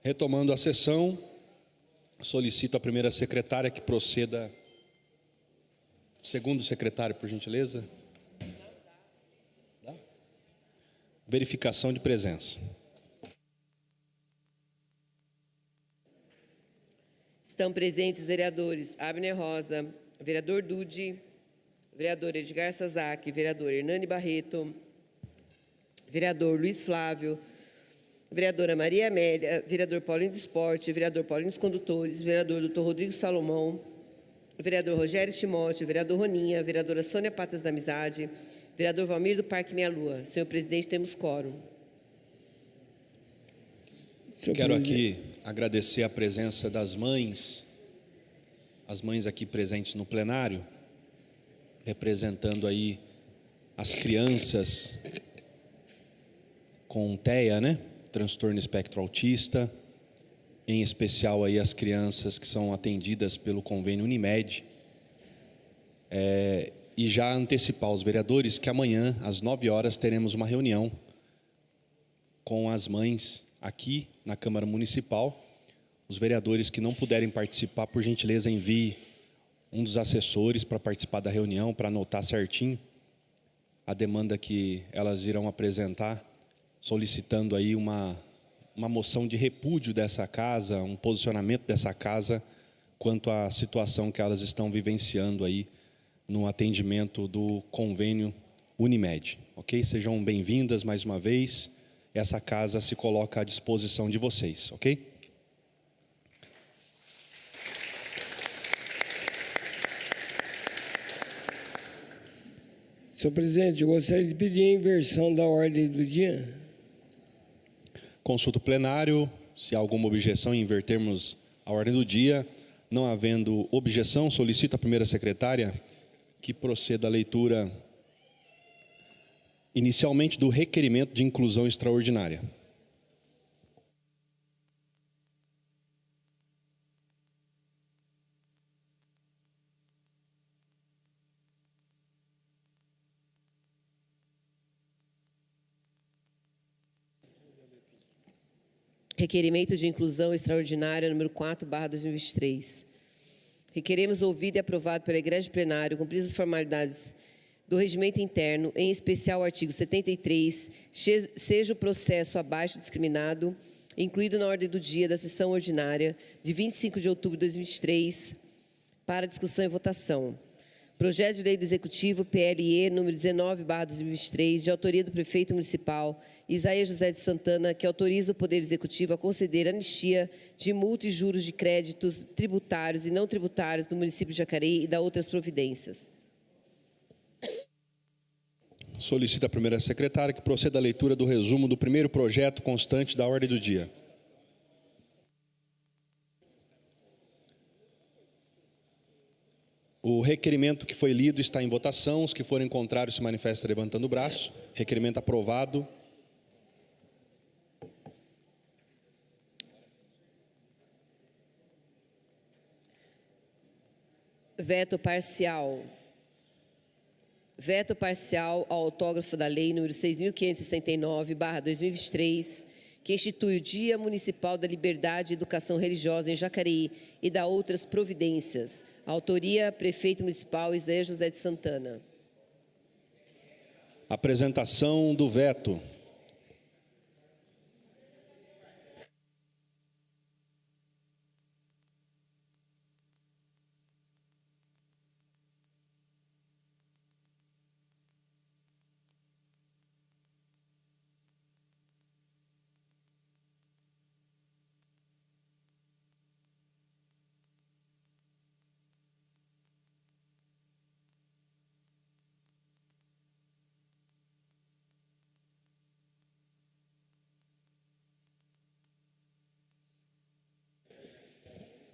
Retomando a sessão, solicito a primeira secretária que proceda. Segundo secretário, por gentileza. Verificação de presença. Estão presentes os vereadores Abner Rosa, vereador Dude, vereador Edgar Sazak, vereador Hernani Barreto, vereador Luiz Flávio, vereadora Maria Amélia, vereador Paulinho do Esporte, vereador Paulinho dos Condutores, vereador Dr. Rodrigo Salomão, vereador Rogério Timóteo, vereador Roninha, vereadora Sônia Patas da Amizade, vereador Valmir do Parque Meia Lua. Senhor presidente, temos quórum. Quero aqui agradecer a presença das mães, as mães aqui presentes no plenário, representando aí as crianças com TEA, né? Transtorno espectro autista, em especial aí as crianças que são atendidas pelo convênio Unimed. E já antecipar aos vereadores que amanhã, às 9 horas, teremos uma reunião com as mães aqui na Câmara Municipal. Os vereadores que não puderem participar, por gentileza, envie um dos assessores para participar da reunião, para anotar certinho a demanda que elas irão apresentar, solicitando aí uma moção de repúdio dessa casa, um posicionamento dessa casa quanto à situação que elas estão vivenciando aí no atendimento do convênio Unimed. Ok? Sejam bem-vindas mais uma vez. Essa casa se coloca à disposição de vocês, ok? Senhor presidente, eu gostaria de pedir a inversão da ordem do dia. Consulta o plenário, se há alguma objeção em invertermos a ordem do dia. Não havendo objeção, solicito à primeira secretária que proceda a leitura inicialmente do requerimento de inclusão extraordinária. Requerimento de inclusão extraordinária número 4/2023. Requeremos ouvido e aprovado pela Igreja Plenário, cumpridas as formalidades do regimento interno, em especial o artigo 73, seja o processo abaixo discriminado, incluído na ordem do dia da sessão ordinária de 25 de outubro de 2023, para discussão e votação. Projeto de Lei do Executivo, PLE, número 19/2023, de autoria do Prefeito Municipal, Isaías José de Santana, que autoriza o Poder Executivo a conceder anistia de multa e juros de créditos tributários e não tributários do município de Jacareí e da outras providências. Solicito à primeira secretária que proceda a leitura do resumo do primeiro projeto constante da ordem do dia. O requerimento que foi lido está em votação. Os que forem contrários se manifestam levantando o braço. Requerimento aprovado. Veto parcial. Veto parcial ao autógrafo da Lei número 6.569/2023, que institui o Dia Municipal da Liberdade e Educação Religiosa em Jacareí e da outras providências. Autoria, Prefeito Municipal Isaías José de Santana. Apresentação do veto.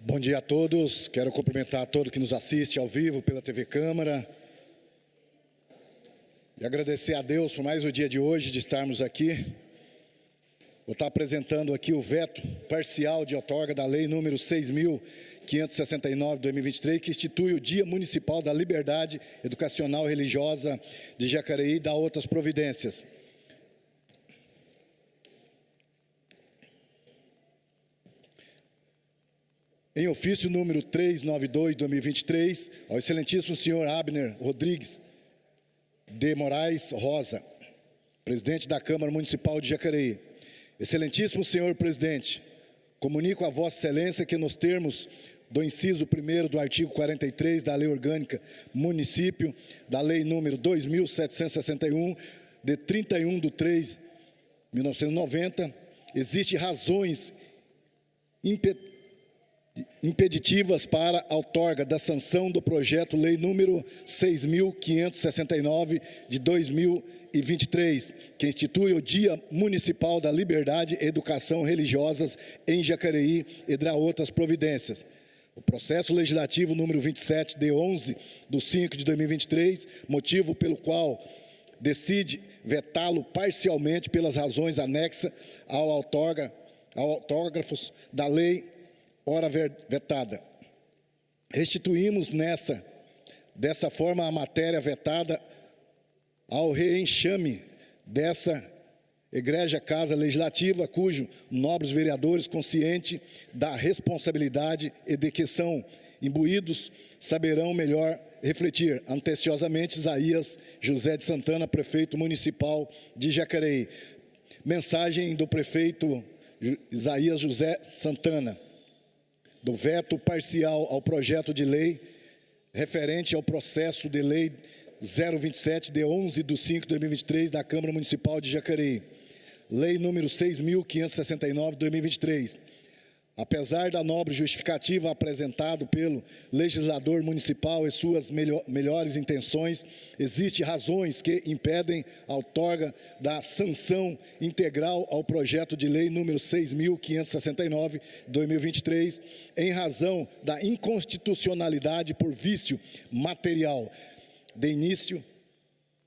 Bom dia a todos, quero cumprimentar a todos que nos assiste ao vivo pela TV Câmara e agradecer a Deus por mais o dia de hoje, de estarmos aqui. Vou estar apresentando aqui o veto parcial de outorga da Lei número 6.569/2023, que institui o Dia Municipal da Liberdade Educacional e Religiosa de Jacareí e da outras providências. em ofício número 392/2023, ao excelentíssimo senhor Abner Rodrigues de Moraes Rosa, presidente da Câmara Municipal de Jacareí. Excelentíssimo senhor presidente, comunico a Vossa Excelência que, nos termos do inciso 1º do artigo 43 da Lei Orgânica Município, da Lei número 2.761, de 31/3/1990, existem razões impeditivas para a outorga da sanção do projeto-lei número 6.569 de 2023, que institui o Dia Municipal da Liberdade e Educação Religiosas em Jacareí, e dá outras providências. O processo legislativo número 27, de 11/5/2023, motivo pelo qual decide vetá-lo parcialmente pelas razões anexas ao autógrafos da lei ora vetada. Restituímos dessa forma a matéria vetada ao reenxame dessa egrégia Casa Legislativa, cujos nobres vereadores, conscientes da responsabilidade e de que são imbuídos, saberão melhor refletir. Anteciosamente, Isaías José de Santana, prefeito municipal de Jacareí. Mensagem do prefeito Isaías José Santana, do veto parcial ao projeto de lei referente ao processo de lei 027, de 11/5/2023, da Câmara Municipal de Jacareí. Lei número 6.569, de 2023. Apesar da nobre justificativa apresentada pelo legislador municipal e suas melhores intenções, existem razões que impedem a outorga da sanção integral ao projeto de lei número 6.569, de 2023, em razão da inconstitucionalidade por vício material. De início,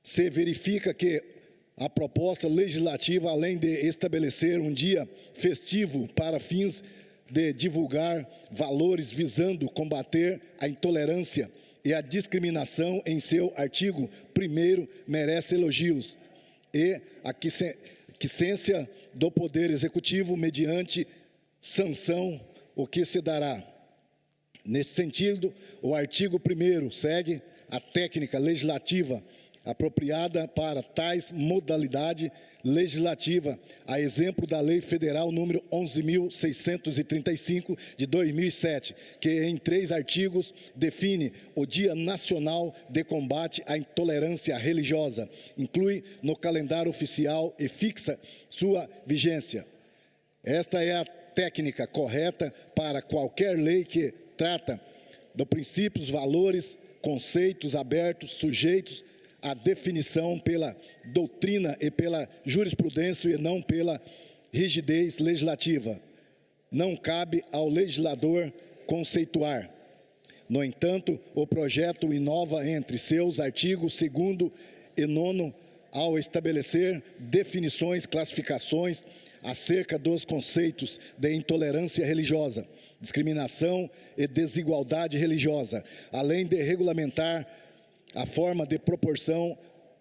se verifica que a proposta legislativa, além de estabelecer um dia festivo para fins de divulgar valores visando combater a intolerância e a discriminação, em seu artigo 1º, merece elogios, e a quiescência do Poder Executivo mediante sanção, o que se dará. Nesse sentido, o artigo 1º segue a técnica legislativa apropriada para tais modalidade legislativa, a exemplo da Lei Federal número 11.635, de 2007, que em 3 artigos define o Dia Nacional de Combate à Intolerância Religiosa, inclui no calendário oficial e fixa sua vigência. Esta é a técnica correta para qualquer lei que trata dos princípios, valores, conceitos abertos, sujeitos à definição pela doutrina e pela jurisprudência e não pela rigidez legislativa. Não cabe ao legislador conceituar. No entanto, o projeto inova entre seus artigos 2º e 9º ao estabelecer definições, classificações acerca dos conceitos de intolerância religiosa, discriminação e desigualdade religiosa, além de regulamentar a forma de proporção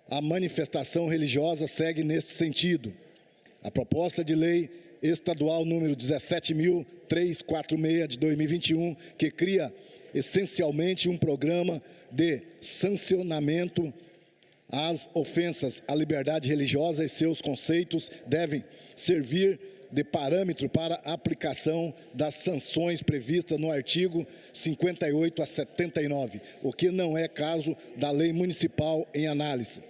à manifestação religiosa. Segue neste sentido a proposta de lei estadual número 17.346, de 2021, que cria essencialmente um programa de sancionamento às ofensas à liberdade religiosa, e seus conceitos devem servir de parâmetro para a aplicação das sanções previstas no artigo 58 a 79, o que não é caso da lei municipal em análise.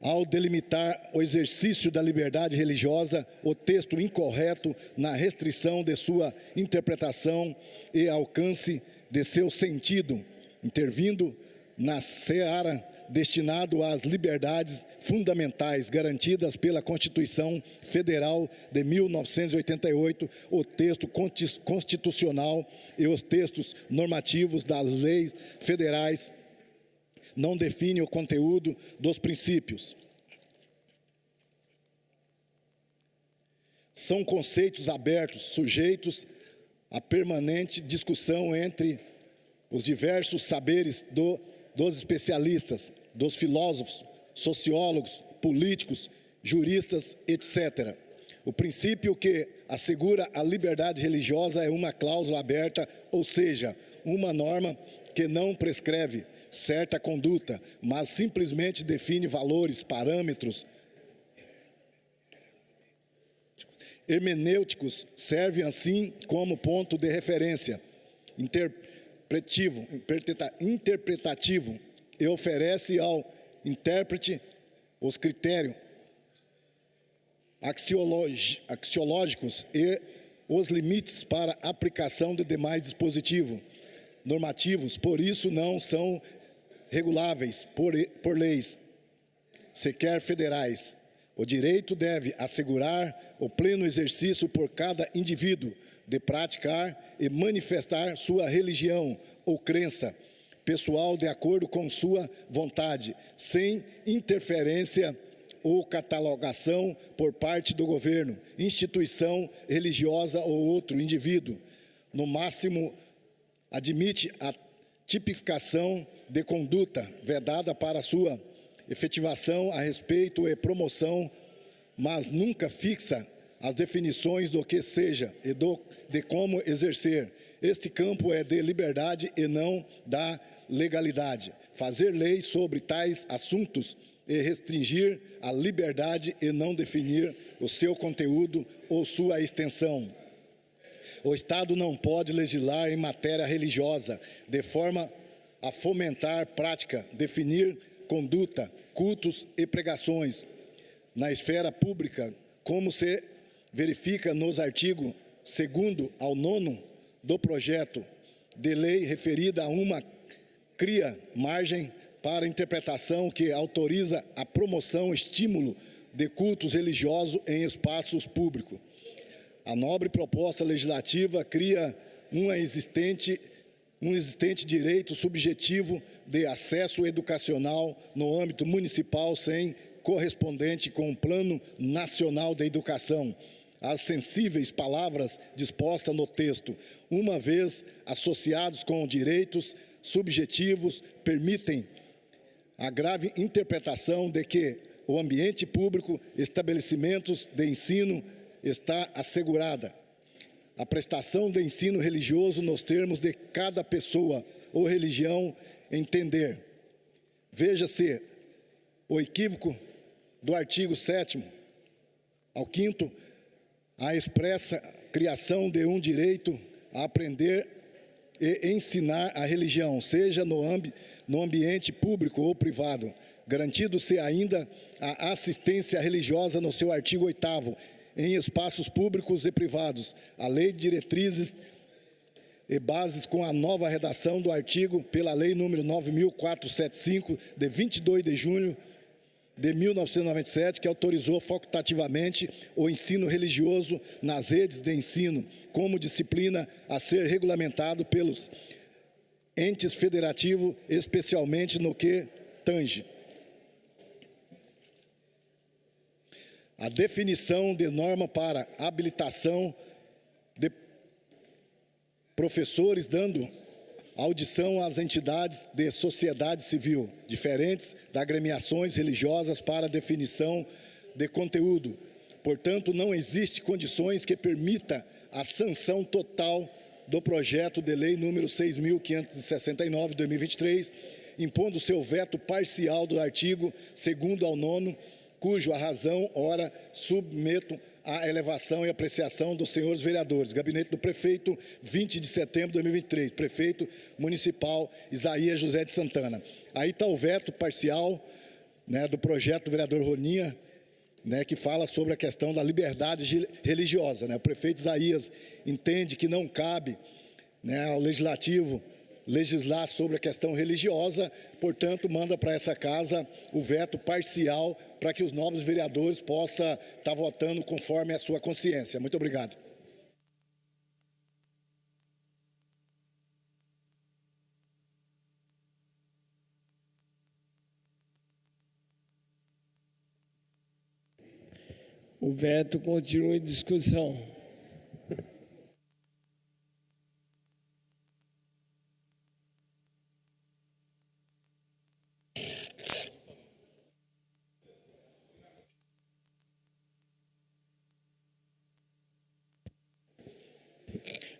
Ao delimitar o exercício da liberdade religiosa, o texto incorreto na restrição de sua interpretação e alcance de seu sentido, intervindo na seara destinado às liberdades fundamentais garantidas pela Constituição Federal de 1988, o texto constitucional e os textos normativos das leis federais não definem o conteúdo dos princípios. São conceitos abertos, sujeitos a permanente discussão entre os diversos saberes dos especialistas, dos filósofos, sociólogos, políticos, juristas, etc. O princípio que assegura a liberdade religiosa é uma cláusula aberta, ou seja, uma norma que não prescreve certa conduta, mas simplesmente define valores, parâmetros hermenêuticos, serve assim como ponto de referência interpretativo e oferece ao intérprete os critérios axiológicos e os limites para aplicação de demais dispositivos normativos, por isso não são reguláveis por leis, sequer federais. O direito deve assegurar o pleno exercício por cada indivíduo de praticar e manifestar sua religião ou crença pessoal de acordo com sua vontade, sem interferência ou catalogação por parte do governo, instituição religiosa ou outro indivíduo. No máximo, admite a tipificação de conduta vedada para sua efetivação a respeito e promoção, mas nunca fixa as definições do que seja e de como exercer. Este campo é de liberdade e não da legalidade. Fazer leis sobre tais assuntos e restringir a liberdade e não definir o seu conteúdo ou sua extensão. O Estado não pode legislar em matéria religiosa de forma a fomentar prática, definir conduta, cultos e pregações na esfera pública, como se verifica nos artigos 2º ao 9º do projeto de lei referida a uma cria margem para interpretação que autoriza a promoção e estímulo de cultos religiosos em espaços públicos. A nobre proposta legislativa cria um existente direito subjetivo de acesso educacional no âmbito municipal sem correspondente com o Plano Nacional de Educação. As sensíveis palavras dispostas no texto, uma vez associados com direitos subjetivos, permitem a grave interpretação de que o ambiente público, estabelecimentos de ensino, está assegurada a prestação de ensino religioso nos termos de cada pessoa ou religião entender. Veja-se o equívoco do artigo 7º ao 5º, a expressa criação de um direito a aprender e ensinar a religião, seja no ambiente público ou privado, garantido-se ainda a assistência religiosa no seu artigo 8º, em espaços públicos e privados, a lei de diretrizes e bases com a nova redação do artigo pela lei número 9.475, de 22 de junho de 1997, que autorizou facultativamente o ensino religioso nas redes de ensino, como disciplina a ser regulamentado pelos entes federativos, especialmente no que tange a definição de norma para habilitação de professores, dando audição às entidades de sociedade civil, diferentes das agremiações religiosas para definição de conteúdo. Portanto, não existe condições que permita a sanção total do projeto de lei número 6.569, de 2023, impondo seu veto parcial do artigo 2º ao 9º, cujo a razão, ora, submeto à elevação e apreciação dos senhores vereadores. Gabinete do Prefeito, 20 de setembro de 2023. Prefeito Municipal Isaías José de Santana. Aí está o veto parcial, né, do projeto do vereador Roninha, né, que fala sobre a questão da liberdade religiosa. Né? O prefeito Isaías entende que não cabe, né, ao Legislativo legislar sobre a questão religiosa, portanto, manda para essa casa o veto parcial para que os nobres vereadores possam estar votando conforme a sua consciência. Muito obrigado. O veto continua em discussão.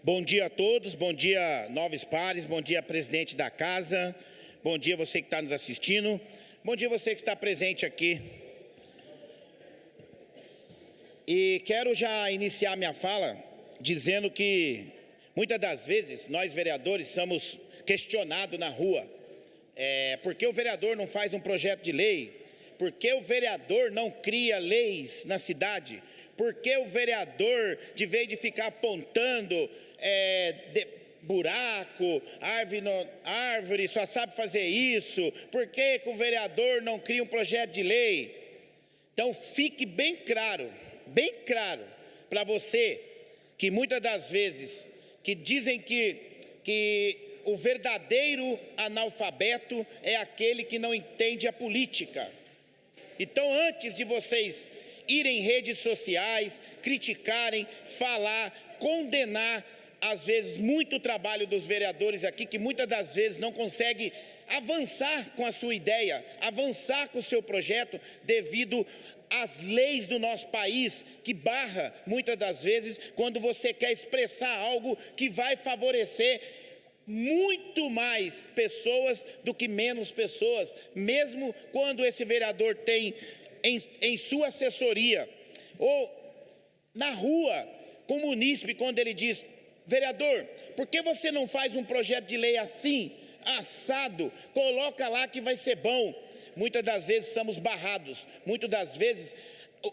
Bom dia a todos, bom dia novos pares, bom dia presidente da casa, bom dia você que está nos assistindo, bom dia você que está presente aqui. E quero já iniciar minha fala dizendo que muitas das vezes nós vereadores somos questionados na rua. Por que o vereador não faz um projeto de lei? Por que o vereador não cria leis na cidade? Por que o vereador, de vez de ficar apontando buraco, árvore, só sabe fazer isso? Por que o vereador não cria um projeto de lei? Então fique bem claro para você, que muitas das vezes, que dizem que o verdadeiro analfabeto é aquele que não entende a política. Então, antes de vocês irem em redes sociais, criticarem, falar, condenar, às vezes, muito o trabalho dos vereadores aqui, que muitas das vezes não consegue avançar com a sua ideia, avançar com o seu projeto, devido às leis do nosso país, que barra, muitas das vezes, quando você quer expressar algo que vai favorecer muito mais pessoas do que menos pessoas, mesmo quando esse vereador tem em sua assessoria, ou na rua, com o munícipe, quando ele diz: vereador, por que você não faz um projeto de lei assim, assado, coloca lá que vai ser bom? Muitas das vezes somos barrados, muitas das vezes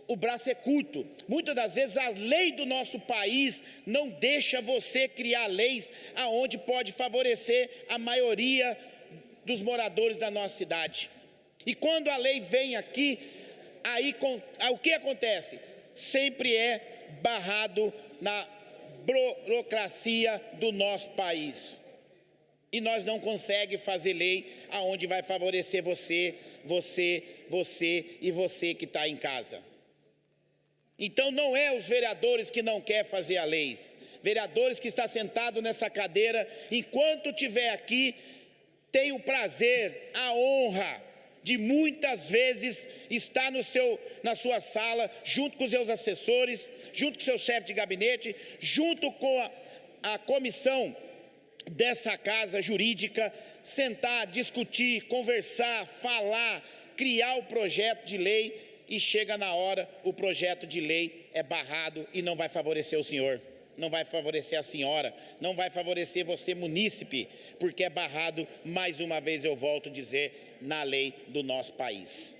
o braço é curto, muitas das vezes a lei do nosso país não deixa você criar leis aonde pode favorecer a maioria dos moradores da nossa cidade. E quando a lei vem aqui, aí o que acontece? Sempre é barrado na burocracia do nosso país. E nós não conseguimos fazer lei aonde vai favorecer você e você que está em casa. Então não é os vereadores que não querem fazer a lei. Vereadores que estão sentados nessa cadeira, enquanto estiver aqui, tem o prazer, a honra de muitas vezes estar na sua sala, junto com os seus assessores, junto com o seu chefe de gabinete, junto com a comissão dessa casa jurídica, sentar, discutir, conversar, falar, criar o projeto de lei, e chega na hora, o projeto de lei é barrado e não vai favorecer o senhor, não vai favorecer a senhora, não vai favorecer você, munícipe, porque é barrado, mais uma vez eu volto a dizer, na lei do nosso país.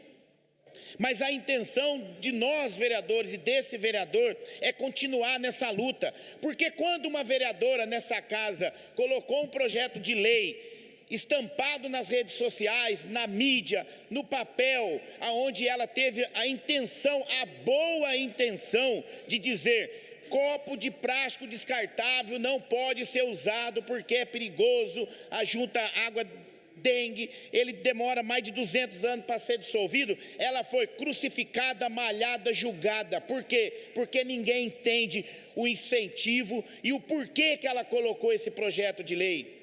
Mas a intenção de nós vereadores e desse vereador é continuar nessa luta, porque quando uma vereadora nessa casa colocou um projeto de lei estampado nas redes sociais, na mídia, no papel, aonde ela teve a intenção, a boa intenção de dizer: copo de plástico descartável não pode ser usado porque é perigoso, ajunta água dengue, ele demora mais de 200 anos para ser dissolvido. Ela foi crucificada, malhada, julgada. Por quê? Porque ninguém entende o incentivo e o porquê que ela colocou esse projeto de lei.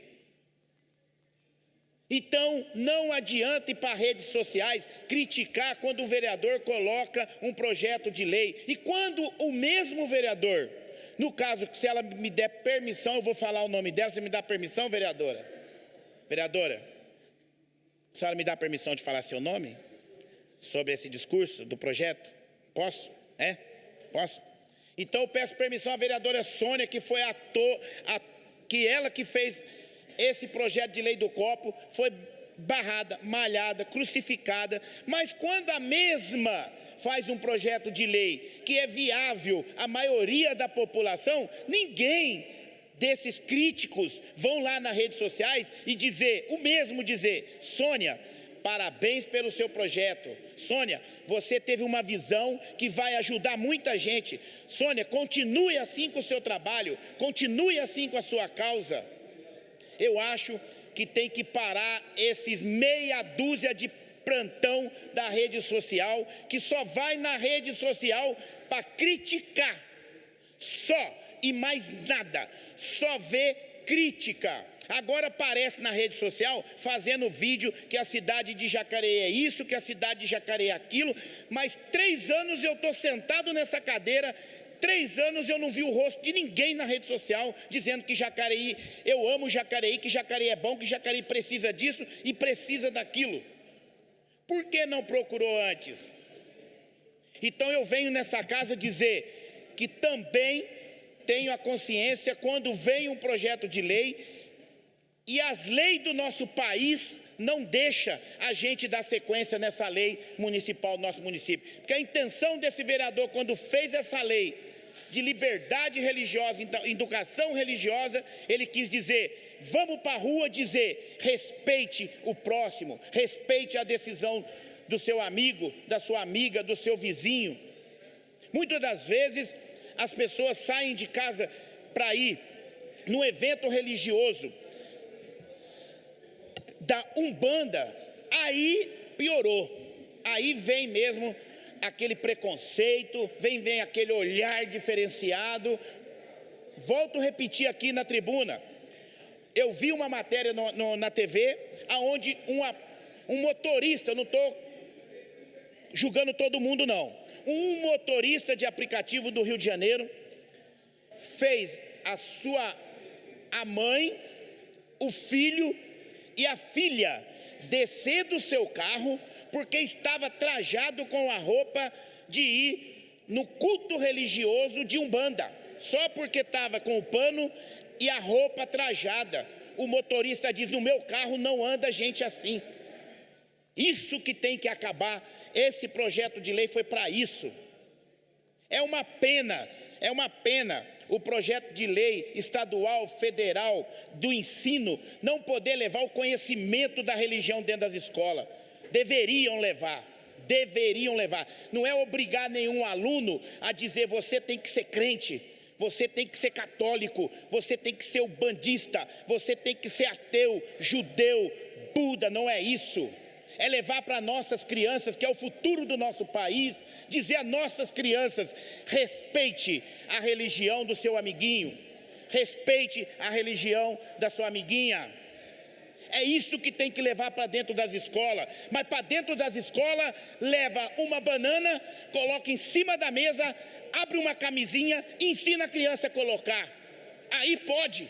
Então, não adianta ir para redes sociais criticar quando o vereador coloca um projeto de lei. E quando o mesmo vereador, no caso, que se ela me der permissão, eu vou falar o nome dela, você me dá permissão, vereadora? Vereadora, a senhora me dá permissão de falar seu nome? Sobre esse discurso do projeto? Posso? Posso? Então eu peço permissão à vereadora Sônia, que foi ela que fez esse projeto de lei do copo, foi barrada, malhada, crucificada, mas quando a mesma faz um projeto de lei que é viável à maioria da população, ninguém desses críticos vão lá nas redes sociais e dizer, Sônia, parabéns pelo seu projeto. Sônia, você teve uma visão que vai ajudar muita gente. Sônia, continue assim com o seu trabalho, continue assim com a sua causa. Eu acho que tem que parar esses meia dúzia de plantão da rede social, que só vai na rede social para criticar, só e mais nada, só vê crítica. Agora aparece na rede social fazendo vídeo que a cidade de Jacareí é isso, que a cidade de Jacareí é aquilo, mas 3 anos eu estou sentado nessa cadeira 3 anos eu não vi o rosto de ninguém na rede social dizendo que Jacareí, eu amo Jacareí, que Jacareí é bom, que Jacareí precisa disso e precisa daquilo. Por que não procurou antes? Então eu venho nessa casa dizer que também tenho a consciência quando vem um projeto de lei e as leis do nosso país não deixam a gente dar sequência nessa lei municipal do nosso município. Porque a intenção desse vereador, quando fez essa lei de liberdade religiosa, educação religiosa, ele quis dizer, vamos para a rua dizer, respeite o próximo, respeite a decisão do seu amigo, da sua amiga, do seu vizinho. Muitas das vezes as pessoas saem de casa para ir num evento religioso da Umbanda, aí piorou, aí vem mesmo aquele preconceito, vem aquele olhar diferenciado. Volto a repetir aqui na tribuna, eu vi uma matéria na TV, onde um motorista, eu não estou julgando todo mundo não, um motorista de aplicativo do Rio de Janeiro, fez a mãe, o filho e a filha descer do seu carro, porque estava trajado com a roupa de ir no culto religioso de Umbanda, só porque estava com o pano e a roupa trajada. O motorista diz, no meu carro não anda gente assim. Isso que tem que acabar, esse projeto de lei foi para isso. É uma pena o projeto de lei estadual, federal, do ensino, não poder levar o conhecimento da religião dentro das escolas. Deveriam levar. Não é obrigar nenhum aluno a dizer, você tem que ser crente, você tem que ser católico, você tem que ser bandista, você tem que ser ateu, judeu, Buda, não é isso. É levar para nossas crianças, que é o futuro do nosso país, dizer a nossas crianças, respeite a religião do seu amiguinho, respeite a religião da sua amiguinha. É isso que tem que levar para dentro das escolas. Mas para dentro das escolas, leva uma banana, coloca em cima da mesa, abre uma camisinha e ensina a criança a colocar. Aí pode.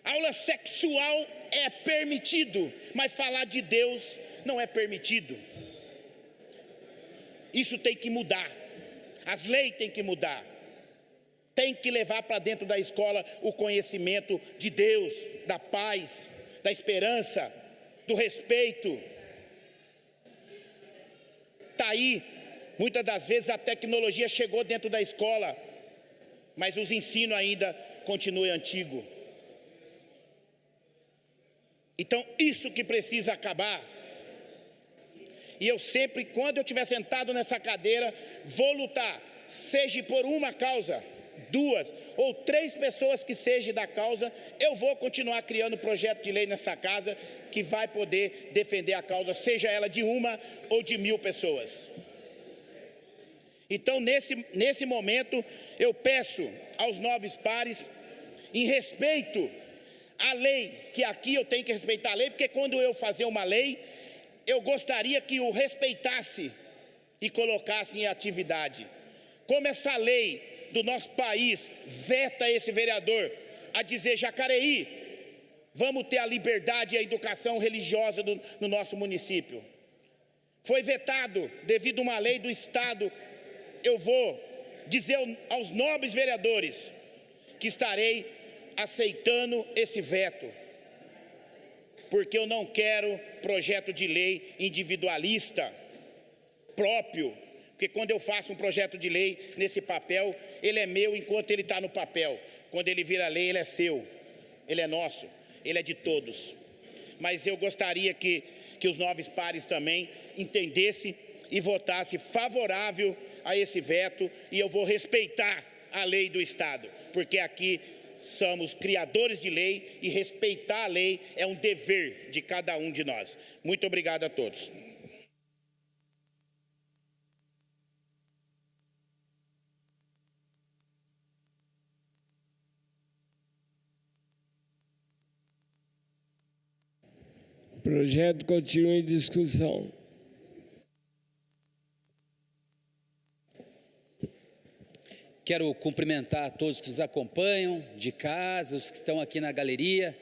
Aula sexual é permitido, mas falar de Deus não é permitido. Isso tem que mudar. As leis têm que mudar. Tem que levar para dentro da escola o conhecimento de Deus, da paz, da esperança, do respeito. Está aí, muitas das vezes a tecnologia chegou dentro da escola, mas os ensinos ainda continuam antigos. Então, isso que precisa acabar. E eu sempre, quando eu estiver sentado nessa cadeira, vou lutar, seja por uma causa, 2 ou 3 pessoas que sejam da causa, eu vou continuar criando projeto de lei nessa casa que vai poder defender a causa, seja ela de 1 ou de 1000 pessoas. Então, nesse momento, eu peço aos nobres pares, em respeito à lei, que aqui eu tenho que respeitar a lei, porque quando eu fazer uma lei, eu gostaria que o respeitasse e colocasse em atividade. Como essa lei do nosso país veta esse vereador a dizer, Jacareí, vamos ter a liberdade e a educação religiosa no nosso município. Foi vetado devido a uma lei do Estado. Eu vou dizer aos nobres vereadores que estarei aceitando esse veto, porque eu não quero projeto de lei individualista, próprio. Porque quando eu faço um projeto de lei nesse papel, ele é meu enquanto ele está no papel. Quando ele vira lei, ele é seu, ele é nosso, ele é de todos. Mas eu gostaria que os nobres pares também entendessem e votassem favorável a esse veto, e eu vou respeitar a lei do Estado, porque aqui somos criadores de lei e respeitar a lei é um dever de cada um de nós. Muito obrigado a todos. O projeto continua em discussão. Quero cumprimentar todos que nos acompanham de casa, os que estão aqui na galeria,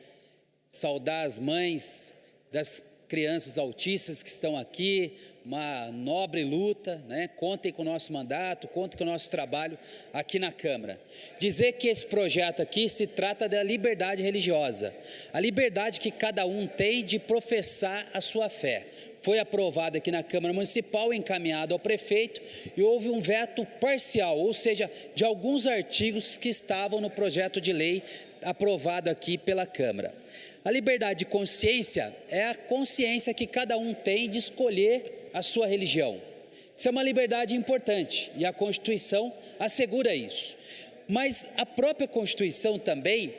saudar as mães das crianças autistas que estão aqui, uma nobre luta, né? Contem com o nosso mandato, contem com o nosso trabalho aqui na Câmara. Dizer que esse projeto aqui se trata da liberdade religiosa, a liberdade que cada um tem de professar a sua fé. Foi aprovado aqui na Câmara Municipal, encaminhado ao prefeito, e houve um veto parcial, ou seja, de alguns artigos que estavam no projeto de lei aprovado aqui pela Câmara. A liberdade de consciência é a consciência que cada um tem de escolher a sua religião. Isso é uma liberdade importante e a Constituição assegura isso. Mas a própria Constituição também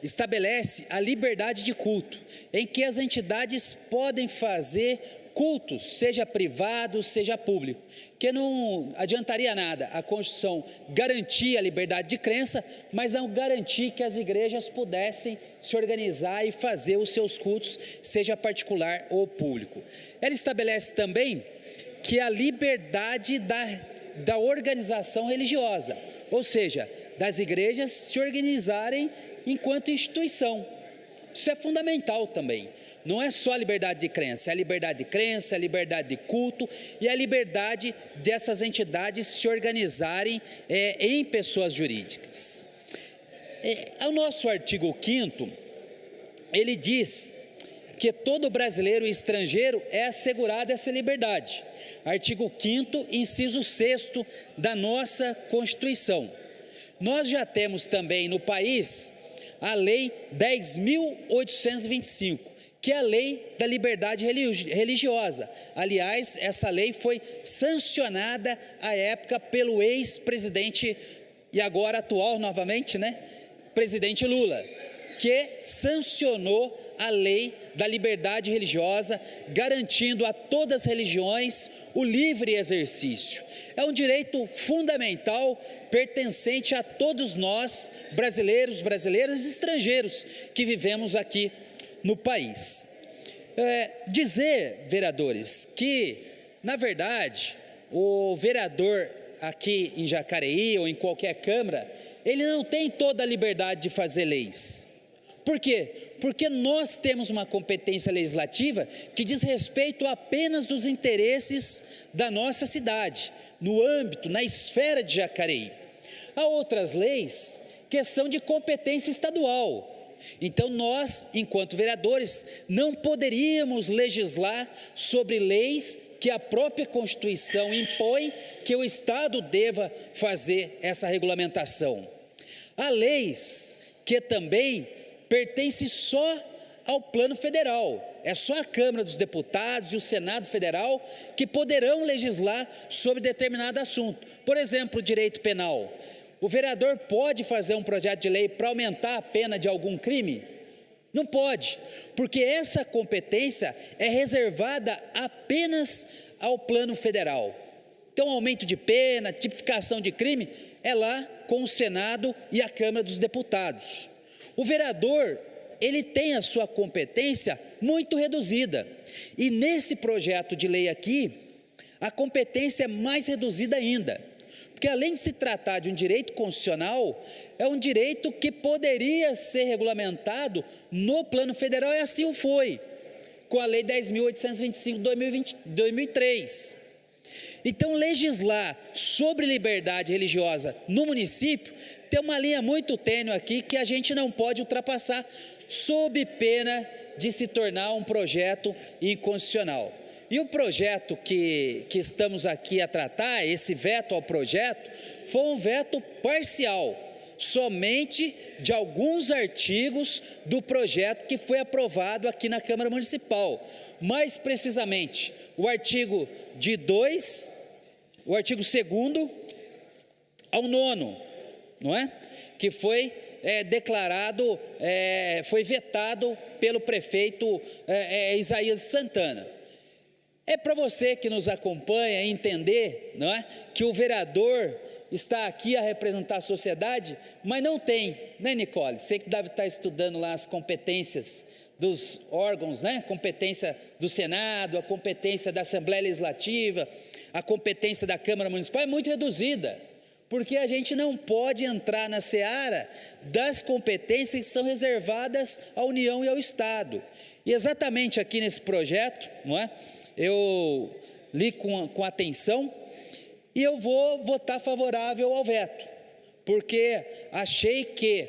estabelece a liberdade de culto, em que as entidades podem fazer cultos, seja privado, seja público, que não adiantaria nada a Constituição garantir a liberdade de crença, mas não garantir que as igrejas pudessem se organizar e fazer os seus cultos, seja particular ou público. Ela estabelece também que a liberdade da organização religiosa, ou seja, das igrejas se organizarem enquanto instituição. Isso é fundamental também. Não é só a liberdade de crença, é a liberdade de crença, é a liberdade de culto e a liberdade dessas entidades se organizarem em pessoas jurídicas. O nosso artigo 5º, ele diz que todo brasileiro e estrangeiro é assegurado essa liberdade. Artigo 5º, inciso 6º da nossa Constituição. Nós já temos também no país a Lei 10.825, que é a lei da liberdade religiosa. Aliás, essa lei foi sancionada à época pelo ex-presidente, e agora atual novamente, né? Presidente Lula, que sancionou a lei da liberdade religiosa, garantindo a todas as religiões o livre exercício. É um direito fundamental pertencente a todos nós, brasileiros, brasileiras e estrangeiros que vivemos aqui no país. Dizer, vereadores, que, na verdade, o vereador aqui em Jacareí ou em qualquer Câmara, ele não tem toda a liberdade de fazer leis. Por quê? Porque nós temos uma competência legislativa que diz respeito apenas dos interesses da nossa cidade, no âmbito, na esfera de Jacareí. Há outras leis que são de competência estadual. Então nós, enquanto vereadores, não poderíamos legislar sobre leis que a própria Constituição impõe que o Estado deva fazer essa regulamentação. Há leis que também pertencem só ao plano federal. É só a Câmara dos Deputados e o Senado Federal que poderão legislar sobre determinado assunto. Por exemplo, o direito penal. O vereador pode fazer um projeto de lei para aumentar a pena de algum crime? Não pode, porque essa competência é reservada apenas ao plano federal. Então, aumento de pena, tipificação de crime, é lá com o Senado e a Câmara dos Deputados. O vereador, ele tem a sua competência muito reduzida. E nesse projeto de lei aqui, a competência é mais reduzida ainda. Porque além de se tratar de um direito constitucional, é um direito que poderia ser regulamentado no plano federal, e assim o foi, com a Lei 10.825 de 2003. Então, legislar sobre liberdade religiosa no município tem uma linha muito tênue aqui que a gente não pode ultrapassar, sob pena de se tornar um projeto inconstitucional. E o projeto que estamos aqui a tratar, esse veto ao projeto, foi um veto parcial, somente de alguns artigos do projeto que foi aprovado aqui na Câmara Municipal. Mais precisamente, o artigo 2 ao 9º, não é? Que foi declarado, foi vetado pelo prefeito Isaías Santana. É para você que nos acompanha entender, não é? Que o vereador está aqui a representar a sociedade, mas não tem, né, Nicole? Você que deve estar estudando lá as competências dos órgãos, né? Competência do Senado, a competência da Assembleia Legislativa, a competência da Câmara Municipal é muito reduzida. porque a gente não pode entrar na seara das competências que são reservadas à União e ao Estado. E exatamente aqui nesse projeto, não é? Eu li com atenção e eu vou votar favorável ao veto, porque achei que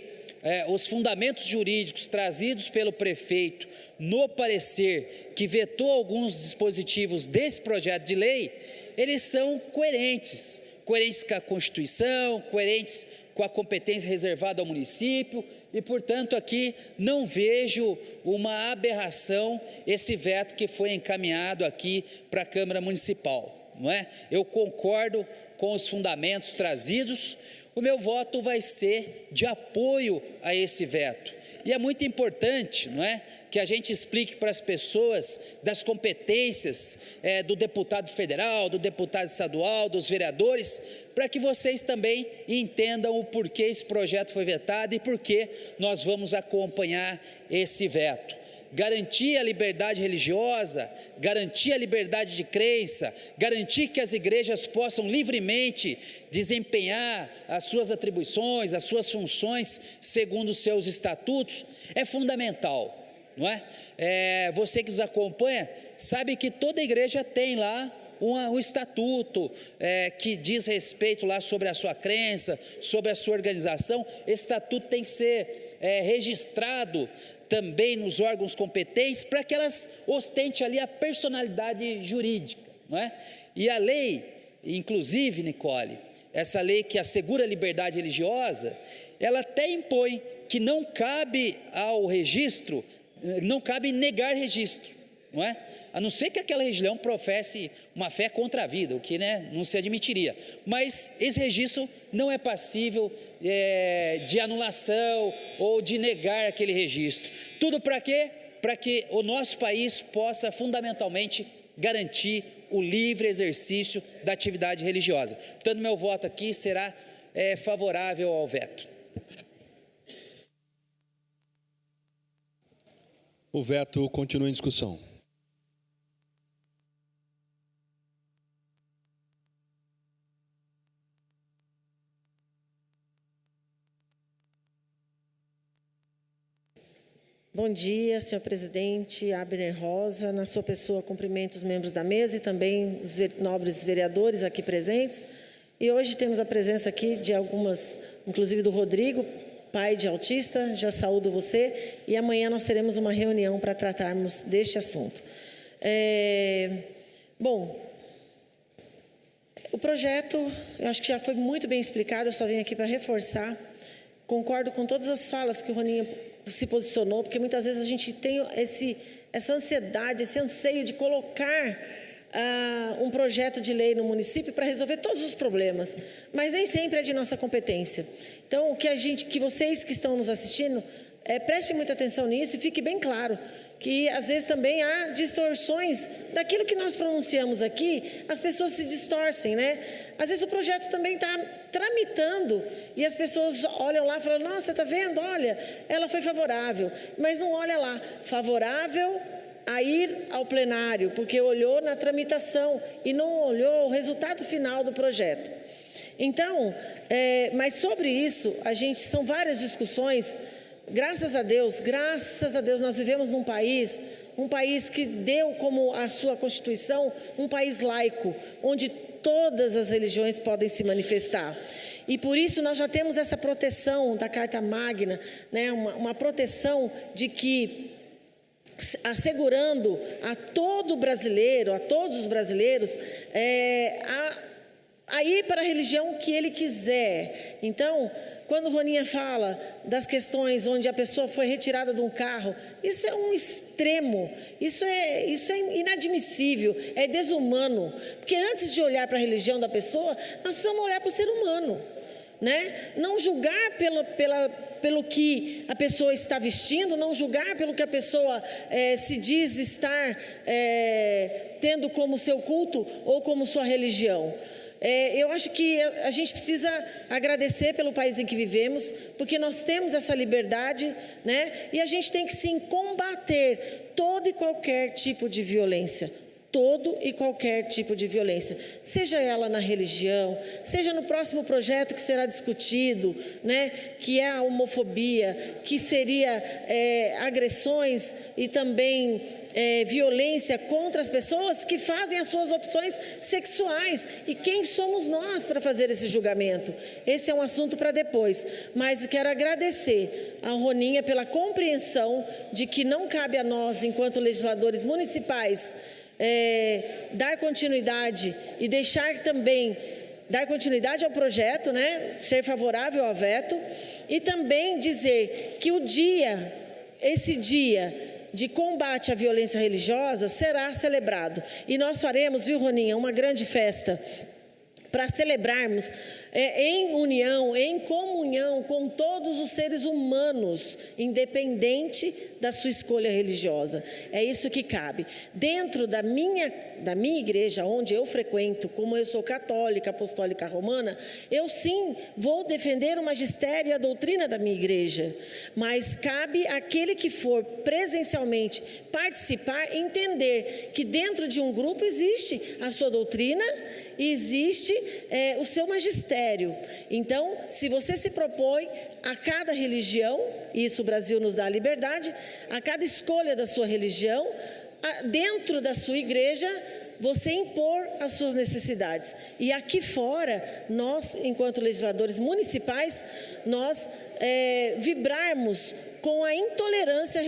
os fundamentos jurídicos trazidos pelo prefeito no parecer que vetou alguns dispositivos desse projeto de lei, eles são coerentes com a Constituição, coerentes com a competência reservada ao município, e, portanto, aqui não vejo uma aberração esse veto que foi encaminhado aqui para a Câmara Municipal, não é? Eu concordo com os fundamentos trazidos, o meu voto vai ser de apoio a esse veto. E é muito importante, não é, que a gente explique para as pessoas das competências do deputado federal, do deputado estadual, dos vereadores, para que vocês também entendam o porquê esse projeto foi vetado e porquê nós vamos acompanhar esse veto. Garantir a liberdade religiosa, garantir a liberdade de crença, garantir que as igrejas possam livremente desempenhar as suas atribuições, as suas funções segundo os seus estatutos, é fundamental, não é? Você que nos acompanha sabe que toda igreja tem lá um estatuto que diz respeito lá sobre a sua crença, sobre a sua organização. Esse estatuto tem que ser registrado também nos órgãos competentes para que elas ostentem ali a personalidade jurídica, não é? E a lei, inclusive, Nicole, essa lei que assegura a liberdade religiosa, ela até impõe que não cabe ao registro, não cabe negar registro, não é? A não ser que aquela religião professe uma fé contra a vida, o que, né, não se admitiria. Mas esse registro não é passível de anulação ou de negar aquele registro. Tudo para quê? Para que o nosso país possa fundamentalmente garantir o livre exercício da atividade religiosa. Portanto, meu voto aqui será favorável ao veto. O veto continua em discussão. Bom dia, senhor presidente Abner Rosa. Na sua pessoa, cumprimento os membros da mesa e também os nobres vereadores aqui presentes. E hoje temos a presença aqui de algumas, inclusive do Rodrigo, pai de autista, já saúdo você. E amanhã nós teremos uma reunião para tratarmos deste assunto. Bom, o projeto, eu acho que já foi muito bem explicado, eu só venho aqui para reforçar. Concordo com todas as falas que o Roninha se posicionou, porque muitas vezes a gente tem essa ansiedade, esse anseio de colocar um projeto de lei no município para resolver todos os problemas, mas nem sempre é de nossa competência. Então, o que vocês que estão nos assistindo, prestem muita atenção nisso e fique bem claro que às vezes também há distorções daquilo que nós pronunciamos aqui, as pessoas se distorcem, né? Às vezes o projeto também está tramitando e as pessoas olham lá e falam, nossa, está vendo? Olha, ela foi favorável, mas não olha lá, favorável a ir ao plenário, porque olhou na tramitação e não olhou o resultado final do projeto. Então, mas sobre isso, são várias discussões. Graças a Deus, nós vivemos num país que deu como a sua Constituição um país laico, onde todas as religiões podem se manifestar. E por isso nós já temos essa proteção da Carta Magna, né? Uma proteção de que, assegurando a todo brasileiro, a todos os brasileiros, a ir para a religião que ele quiser. Então, quando o Roninha fala das questões onde a pessoa foi retirada de um carro, isso é um extremo, isso é inadmissível, é desumano. Porque antes de olhar para a religião da pessoa, nós precisamos olhar para o ser humano, né? Não julgar pelo que a pessoa está vestindo, não julgar pelo que a pessoa se diz estar tendo como seu culto ou como sua religião. Eu acho que a gente precisa agradecer pelo país em que vivemos, porque nós temos essa liberdade, né? E a gente tem que sim combater todo e qualquer tipo de violência. todo e qualquer tipo de violência, seja ela na religião, seja no próximo projeto que será discutido, né, que é a homofobia, que seria agressões e também violência contra as pessoas que fazem as suas opções sexuais. E quem somos nós para fazer esse julgamento? Esse é um assunto para depois, mas eu quero agradecer a Roninha pela compreensão de que não cabe a nós, enquanto legisladores municipais, dar continuidade e deixar também dar continuidade ao projeto, né, ser favorável ao veto, e também dizer que esse dia de combate à violência religiosa será celebrado. E nós faremos, viu, Roninha, uma grande festa para celebrarmos em união, em comunhão com todos os seres humanos, independente da sua escolha religiosa. É isso que cabe. Dentro da minha igreja, onde eu frequento, como eu sou católica, apostólica romana, eu sim vou defender o magistério e a doutrina da minha igreja, mas cabe àquele que for presencialmente participar entender que dentro de um grupo existe a sua doutrina e existe o seu magistério. Então, se você se propõe a cada religião, e isso o Brasil nos dá a liberdade, a cada escolha da sua religião, dentro da sua igreja, você impor as suas necessidades. E aqui fora, nós, enquanto legisladores municipais, nós vibrarmos com a intolerância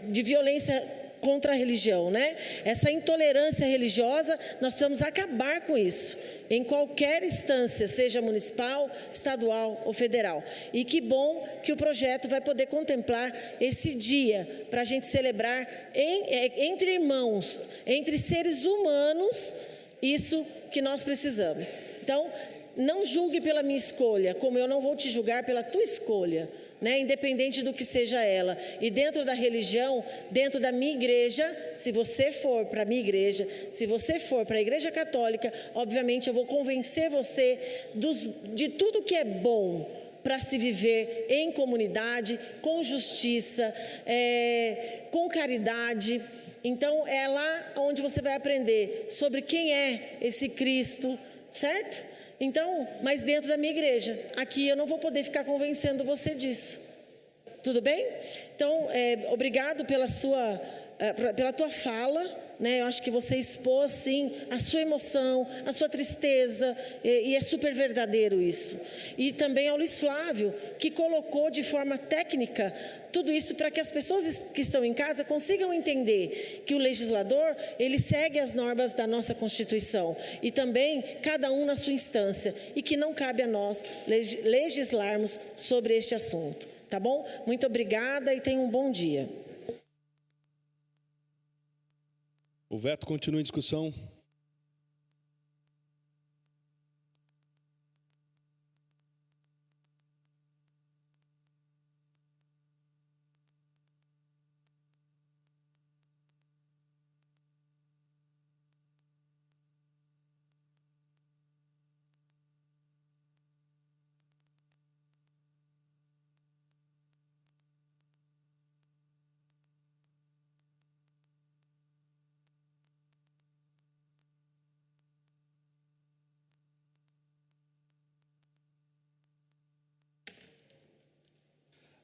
de violência contra a religião, né? Essa intolerância religiosa, nós precisamos acabar com isso, em qualquer instância, seja municipal, estadual ou federal. E que bom que o projeto vai poder contemplar esse dia, para a gente celebrar entre irmãos, entre seres humanos, isso que nós precisamos. Então, não julgue pela minha escolha, como eu não vou te julgar pela tua escolha, né, independente do que seja ela. E dentro da religião, dentro da minha igreja, se você for para a minha igreja, se você for para a Igreja Católica, obviamente eu vou convencer você de tudo que é bom para se viver em comunidade, com justiça, com caridade. Então é lá onde você vai aprender sobre quem é esse Cristo, certo? Então, mas dentro da minha igreja, aqui eu não vou poder ficar convencendo você disso. Tudo bem? Então, obrigado pela tua fala, né? Eu acho que você expôs, sim, a sua emoção, a sua tristeza, e é super verdadeiro isso. E também ao Luiz Flávio, que colocou de forma técnica tudo isso para que as pessoas que estão em casa consigam entender que o legislador, ele segue as normas da nossa Constituição e também cada um na sua instância, e que não cabe a nós legislarmos sobre este assunto, tá bom? Muito obrigada e tenha um bom dia. O veto continua em discussão.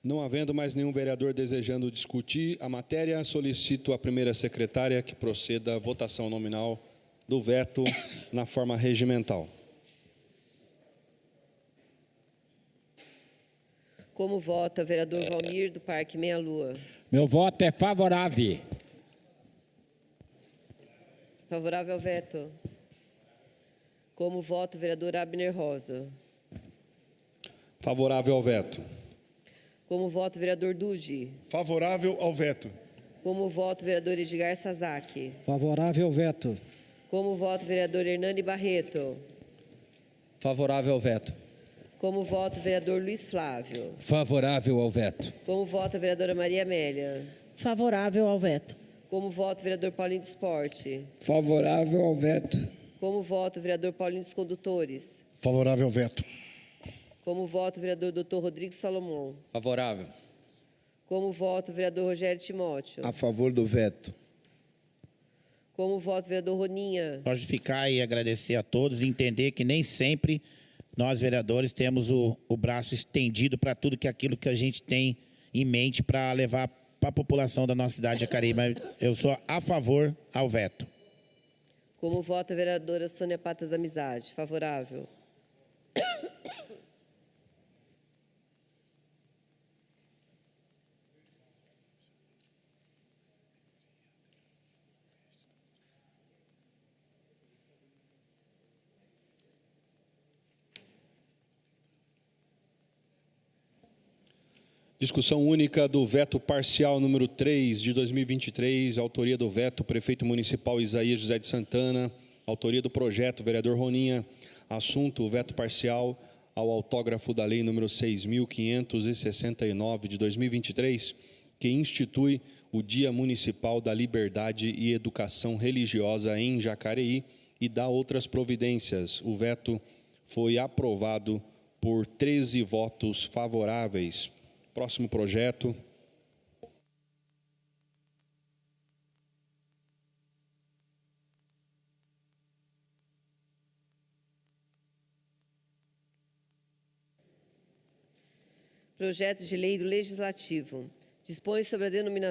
Não havendo mais nenhum vereador desejando discutir a matéria, solicito à primeira secretária que proceda à votação nominal do veto na forma regimental. Como vota o vereador Valmir, do Parque Meia Lua? Meu voto é favorável. Favorável ao veto. Como vota o vereador Abner Rosa? Favorável ao veto. Como vota o vereador Dugi? Favorável ao veto. Como vota o vereador Edgar Sazaki? Favorável ao veto. Como vota o vereador Hernani Barreto? Favorável ao veto. Como vota o vereador Luiz Flávio? Favorável ao veto. Como vota a vereadora Maria Amélia? Favorável ao veto. Como vota o vereador Paulinho do Esporte? Favorável ao veto. Como vota o vereador Paulinho dos Condutores? Favorável ao veto. Como vota o vereador Dr. Rodrigo Salomão? Favorável. Como vota o vereador Rogério Timóteo? A favor do veto. Como voto, vereador Roninha. Justificar e agradecer a todos e entender que nem sempre nós, vereadores, temos o braço estendido para tudo aquilo que a gente tem em mente para levar para a população da nossa cidade de Jacareí. Mas eu sou a favor ao veto. Como vota a vereadora Sônia Patas Amizade? Favorável. Discussão única do veto parcial número 3 de 2023, autoria do veto, prefeito municipal Isaías José de Santana, autoria do projeto, vereador Roninha, assunto, o veto parcial ao autógrafo da lei número 6.569 de 2023, que institui o Dia Municipal da Liberdade e Educação Religiosa em Jacareí e dá outras providências. O veto foi aprovado por 13 votos favoráveis. Próximo projeto. Projeto de lei do Legislativo. Dispõe sobre a denominação